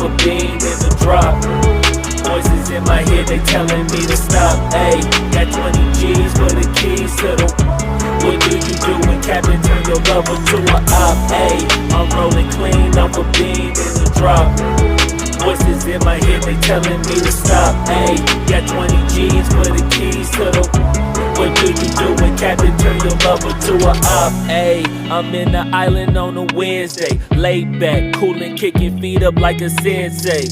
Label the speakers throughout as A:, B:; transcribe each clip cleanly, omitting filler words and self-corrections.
A: a bean in the drop. Voices in my head, they telling me to stop. Ayy, got 20 G's for the keys to the. What do you do when Captain turn your lover to a op? Ayy, I'm rolling clean off a bean in the drop. Voices in my head, they telling me to stop. Ayy, got 20 G's for the keys to the. What do you do when Captain turn your lover to a op? Ayy, I'm in the island on a Wednesday, laid back, coolin', kicking feet up like a sensei.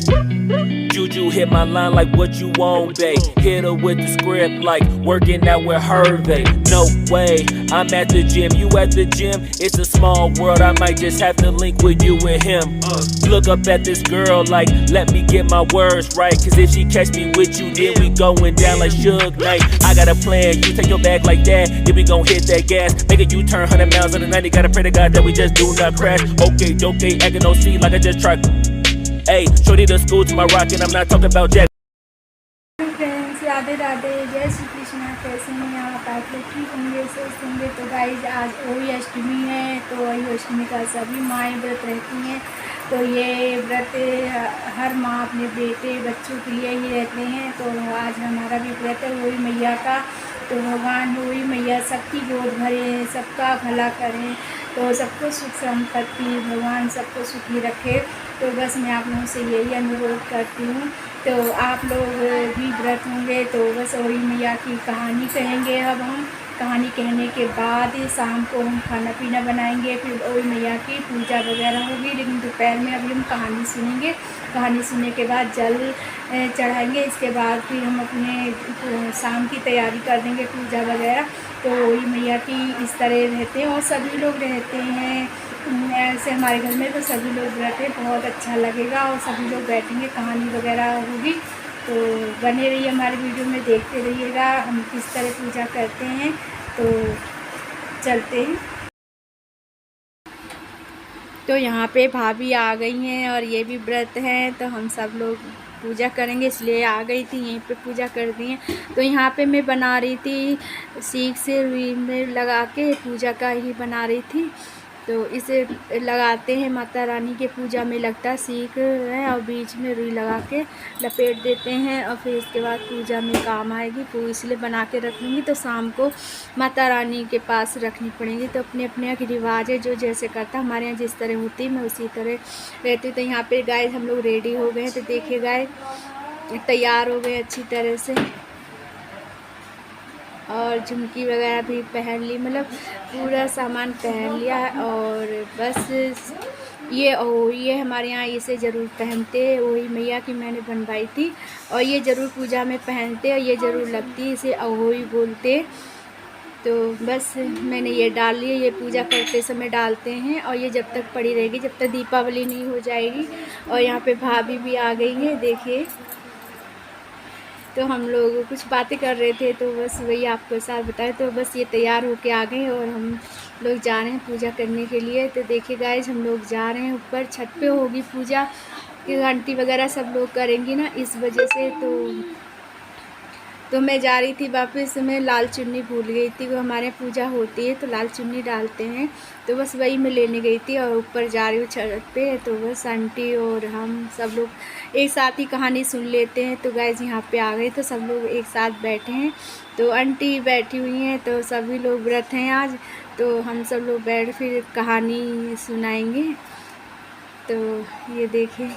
A: Juju hit my line like what you want, babe. Hit her with the script like working out with Hervey. No way, I'm at the gym, you at the gym. It's a small world, I might just have to link with you and him. Look up at this girl like, let me get my words right. Cause if she catch me with you, then we going down like Suge Knight. I got a plan, you take your bag like that, then we gon' hit that gas. Make a U-turn 100 miles on the 90, gotta pray to God that we just do not crash. Okay, acting no C like I just tried. Hey, shorty the school to my rocket, I'm not talking about Jack.
B: Friends, Radhe Radhe, जय श्री कृष्णा। कैसे हैं आप लोग? ठीक होंगे, स्वस्थ होंगे। तो गाइज आज वही अष्टमी है, तो वही अष्टमी का सभी माएँ व्रत रहती हैं। तो ये व्रत हर माँ अपने बेटे बच्चों के लिए ही रहते हैं। तो आज हमारा भी व्रत है वही मैया का। तो भगवान वही मैया सबकी गोद भरे, सबका भला करें, तो सबको सुख संपत्ति भगवान सबको सुखी रखे। तो बस मैं आप लोगों से यही अनुरोध करती हूँ। तो आप लोग भी व्रत होंगे, तो बस वही मैया की कहानी कहेंगे। अब हम कहानी कहने के बाद शाम को हम खाना पीना बनाएंगे, फिर वही मैया की पूजा वगैरह होगी। लेकिन दोपहर में अभी हम कहानी सुनेंगे। कहानी सुनने के बाद जल चढ़ाएंगे। इसके बाद फिर हम अपने शाम की तैयारी कर देंगे, पूजा वगैरह। तो वही मैया की इस तरह रहते हैं और सभी लोग रहते हैं ऐसे हमारे घर में। तो सभी लोग रहते हैं, बहुत अच्छा लगेगा और सभी लोग बैठेंगे, कहानी वगैरह होगी। तो बने रहिए हमारी वीडियो में, देखते रहिएगा हम किस तरह पूजा करते हैं। तो चलते हैं। तो यहाँ पे भाभी आ गई हैं और ये भी व्रत हैं, तो हम सब लोग पूजा करेंगे इसलिए आ गई थी, यहीं पे पूजा कर दी हैं। तो यहाँ पे मैं बना रही थी सीख से रुई में लगा के, पूजा का ही बना रही थी। तो इसे लगाते हैं, माता रानी के पूजा में लगता है सीख है, और बीच में रुई लगा के लपेट देते हैं और फिर इसके बाद पूजा में काम आएगी। तो इसलिए बना के रख लूँगी, तो शाम को माता रानी के पास रखनी पड़ेगी। तो अपने अपने के रिवाज है, जो जैसे करता है, हमारे यहाँ जिस तरह होती है मैं उसी तरह रहती हूँ। तो यहाँ पे गाय हम लोग रेडी हो गए हैं। तो देखिए गाय तैयार हो गए अच्छी तरह से, और झुमकी वगैरह भी पहन ली, मतलब पूरा सामान पहन लिया है। और बस ये हमारे यहाँ इसे ज़रूर पहनते, वही मैया की मैंने बनवाई थी, और ये ज़रूर पूजा में पहनते और ये ज़रूर लगती, इसे अहोई बोलते। तो बस मैंने ये डाल लिया, ये पूजा करते समय डालते हैं, और ये जब तक पड़ी रहेगी, जब तक दीपावली नहीं हो जाएगी। और यहाँ पे भाभी भी आ गई हैं, देखिए। तो हम लोग कुछ बातें कर रहे थे, तो बस वही आपको साथ बताए। तो बस ये तैयार होके आ गए और हम लोग जा रहे हैं पूजा करने के लिए। तो देखिए गाइस, हम लोग जा रहे हैं ऊपर, छत पे होगी पूजा, कि घंटी वगैरह सब लोग करेंगी ना, इस वजह से। तो मैं जा रही थी वापस, मैं लाल चुन्नी भूल गई थी। वो हमारे यहाँ पूजा होती है तो लाल चुन्नी डालते हैं, तो बस वही मैं लेने गई थी। और ऊपर जा रही हूँ छत पे, तो बस आंटी और हम सब लोग एक साथ ही कहानी सुन लेते हैं। तो गाइस यहाँ पे आ गए, तो सब लोग एक साथ बैठे हैं। तो आंटी बैठी हुई हैं, तो सभी लोग व्रत हैं आज। तो हम सब लोग बैठ फिर कहानी सुनाएंगे। तो ये देखिए,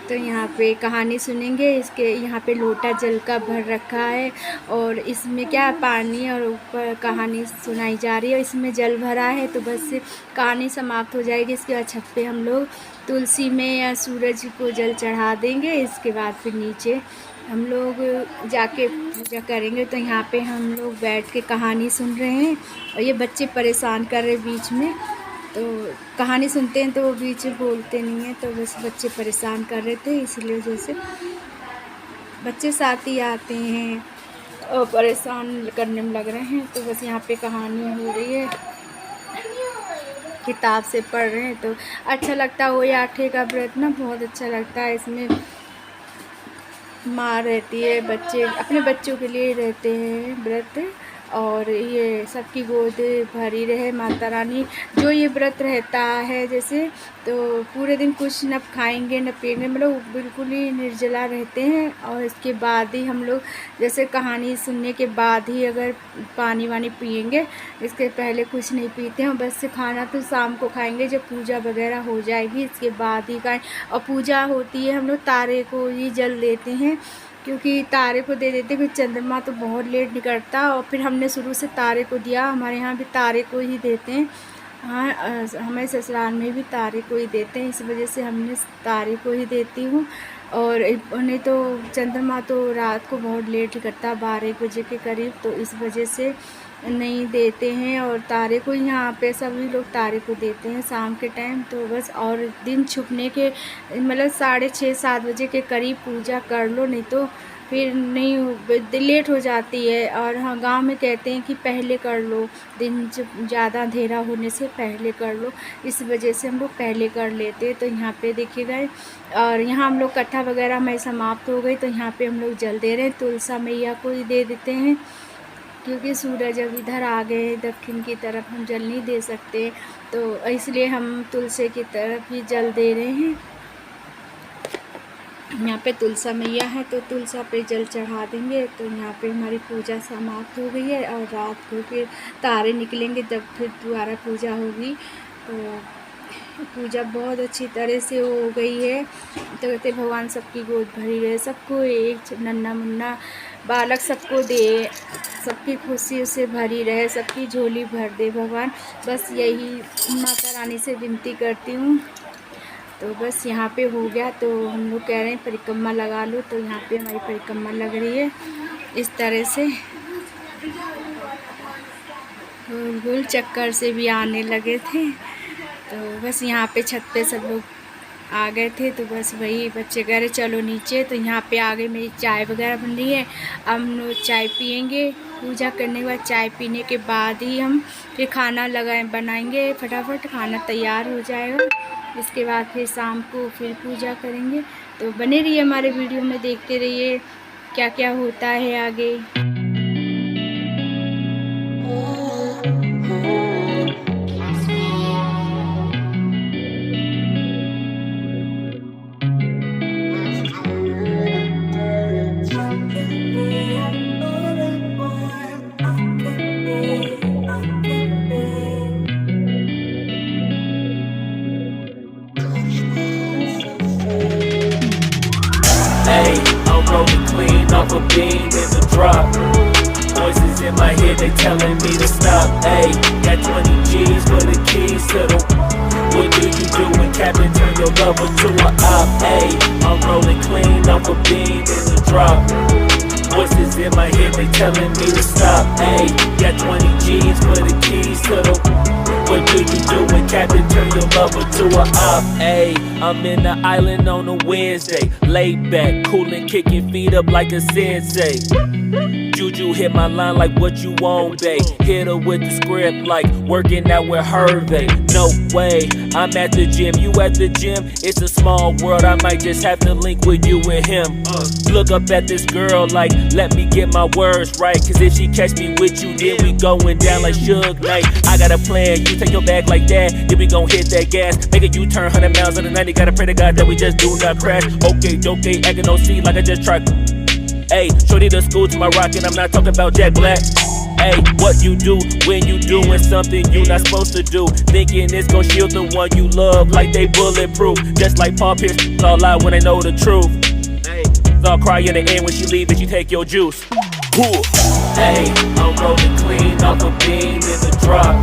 B: तो यहाँ पे कहानी सुनेंगे। इसके यहाँ पे लोटा जल का भर रखा है, और इसमें क्या पानी और ऊपर कहानी सुनाई जा रही है, इसमें जल भरा है। तो बस कहानी समाप्त हो जाएगी। इसके बाद छत पे हम लोग तुलसी में या सूरज को जल चढ़ा देंगे। इसके बाद फिर नीचे हम लोग जाके पूजा करेंगे। तो यहाँ पे हम लोग बैठ के कहानी सुन रहे हैं, और ये बच्चे परेशान कर रहे बीच में। तो कहानी सुनते हैं तो वो बीच में बोलते नहीं हैं, तो बस बच्चे परेशान कर रहे थे, इसलिए जैसे बच्चे साथ ही आते हैं और परेशान करने में लग रहे हैं। तो बस यहाँ पे कहानी हो रही है, किताब से पढ़ रहे हैं। तो अच्छा लगता है, वही आठे का व्रत ना बहुत अच्छा लगता है। इसमें माँ रहती है, बच्चे अपने बच्चों के लिए रहते हैं व्रत, और ये सबकी गोद भरी रहे माता रानी। जो ये व्रत रहता है जैसे, तो पूरे दिन कुछ न खाएंगे न पिएंगे, मतलब बिल्कुल ही निर्जला रहते हैं। और इसके बाद ही हम लोग जैसे कहानी सुनने के बाद ही अगर पानी वानी पिएंगे, इसके पहले कुछ नहीं पीते हैं। बस खाना तो शाम को खाएंगे जब पूजा वगैरह हो जाएगी, इसके बाद ही खाएं। और पूजा होती है हम लोग तारे को ही जल देते हैं, क्योंकि तारे को दे देते हैं, क्योंकि चंद्रमा तो बहुत लेट निकलता। और फिर हमने शुरू से तारे को दिया, हमारे यहाँ भी तारे को ही देते हैं। हाँ, हमें ससुराल में भी तारे को ही देते हैं, इस वजह से हमने तारे को ही देती हूँ। और नहीं तो चंद्रमा तो रात को बहुत लेट निकलता, 12 बजे के करीब, तो इस वजह से नहीं देते हैं। और तारे को यहाँ पे सभी लोग तारे को देते हैं शाम के टाइम। तो बस, और दिन छुपने के मतलब 6:30-7 बजे के करीब पूजा कर लो, नहीं तो फिर नहीं लेट हो जाती है। और हाँ, गांव में कहते हैं कि पहले कर लो, दिन जब ज़्यादा अंधेरा होने से पहले कर लो, इस वजह से हम लोग पहले कर लेते हैं। तो यहाँ पे देखिएगा, और यहाँ हम लोग कथा वगैरह में समाप्त हो गई, तो यहाँ पे हम लोग जल दे रहे हैं, तुलसा मैया को ही दे देते हैं, क्योंकि सूरज अब इधर आ गए, दक्षिण की तरफ हम जल नहीं दे सकते, तो इसलिए हम तुलसी की तरफ ही जल दे रहे हैं। यहाँ पे तुलसा मैया है, तो तुलसा पे जल चढ़ा देंगे। तो यहाँ पे हमारी पूजा समाप्त हो गई है, और रात को फिर तारे निकलेंगे जब फिर दोबारा पूजा होगी। तो पूजा बहुत अच्छी तरह से हो गई है। तो कहते भगवान सबकी गोद भरी रहे, सबको एक नन्ना मुन्ना बालक सबको दे, सबकी खुशी से भरी रहे, सबकी झोली भर दे भगवान। बस यही माता रानी से विनती करती हूँ। तो बस यहाँ पे हो गया। तो हम लोग कह रहे हैं परिक्रमा लगा लो, तो यहाँ पे हमारी परिक्रमा लग रही है इस तरह से। गोल गोल चक्कर से भी आने लगे थे। तो बस यहाँ पे छत पे सब लोग आ गए थे, तो बस वही बच्चे कह रहे चलो नीचे। तो यहाँ पे आगे मेरी चाय वगैरह बन रही है, अब हम लोग चाय पियेंगे। पूजा करने के बाद चाय पीने के बाद ही हम फिर खाना बनाएंगे, फटाफट खाना तैयार हो जाएगा। इसके बाद फिर शाम को फिर पूजा करेंगे। तो बने रहिए हमारे वीडियो में, देखते रहिए क्या क्या होता है आगे।
A: Hey, I'm rolling clean off a bean in the drop. Voices in my head, they telling me to stop. Hey, got 20 G's for the keys to the. What do you do when Captain turn your lover to a op? Hey, I'm rolling clean off a bean in the drop. Voices in my head, they telling me to stop. Hey, got 20 G's for the keys to the. What do you do when Captain turn your lover to a op? Ayy, I'm in the island on a Wednesday, laid back, coolin', kicking feet up like a sensei. Juju hit my line like what you want, babe. Hit her with the script like working out with Hervey. No way, I'm at the gym, you at the gym. It's a small world, I might just have to link with you and him. Look up at this girl like, let me get my words right. Cause if she catch me with you, then we going down like Suge Knight. I got a plan, you take your bag like that, then we gon' hit that gas. Make a U-turn 100 miles on the 90, gotta pray to God that we just do not crash. Okay, acting OC like I just tried. Ayy, shorty the school to my rock, and I'm not talking about Jack Black. Ayy, what you do when you doing something you not supposed to do? Thinking it's gon' shield the one you love like they bulletproof. Just like Paul Pierce, it's all lie when they know the truth. Ayy, so I'll cry in the end when she leave and she take your juice. Ayy, I'm rolling clean off a beam in the drop.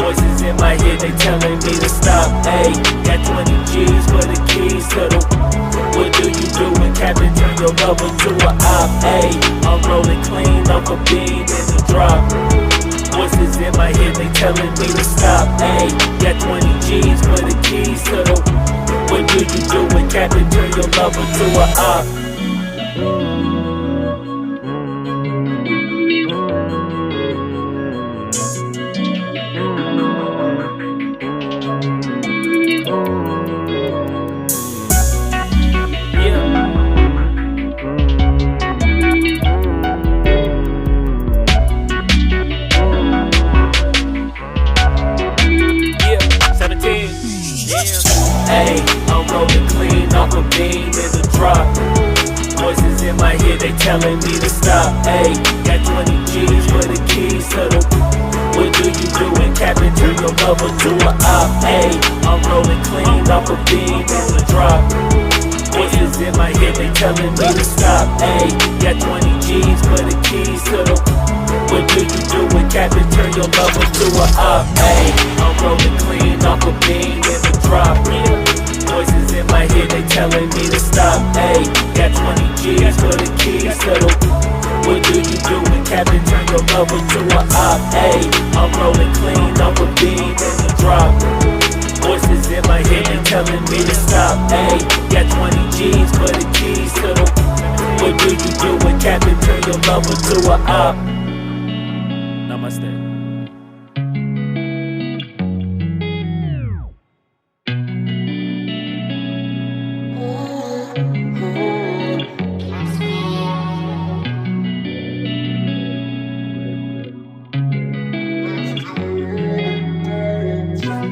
A: Voices in my head, they telling me to stop. Ayy, got 20 G's for the keys to the. What do you do when Captain turn your lover to a op? Ayy, I'm rolling clean off a beam in the drop. Voices in my head, they telling me to stop. Ayy, got 20 G's for the keys to the. What do you do when Captain turn your lover to a op? telling me to stop. Ayy, got 20 G's for the keys to the. What do you do when Captain turn your lover to a op? Ayy, I'm rolling clean off a beam in the drop. Voices in my head, they telling me to stop. Ayy, got 20 G's for the keys to the. What do you do when Captain turn your lover to a op? Ayy, I'm rolling clean off a beam in the drop. Voices in my head, they telling me to stop. Ayy, got 20 G's for the keys to the. What do you do when Captain turn your lover to a op? Ayy, I'm rolling clean off a beam in the drop. Voices in my head, they telling me to stop. Ayy, got 20 G's for the keys to the. What do you do when Captain turn your lover to a op? Namaste.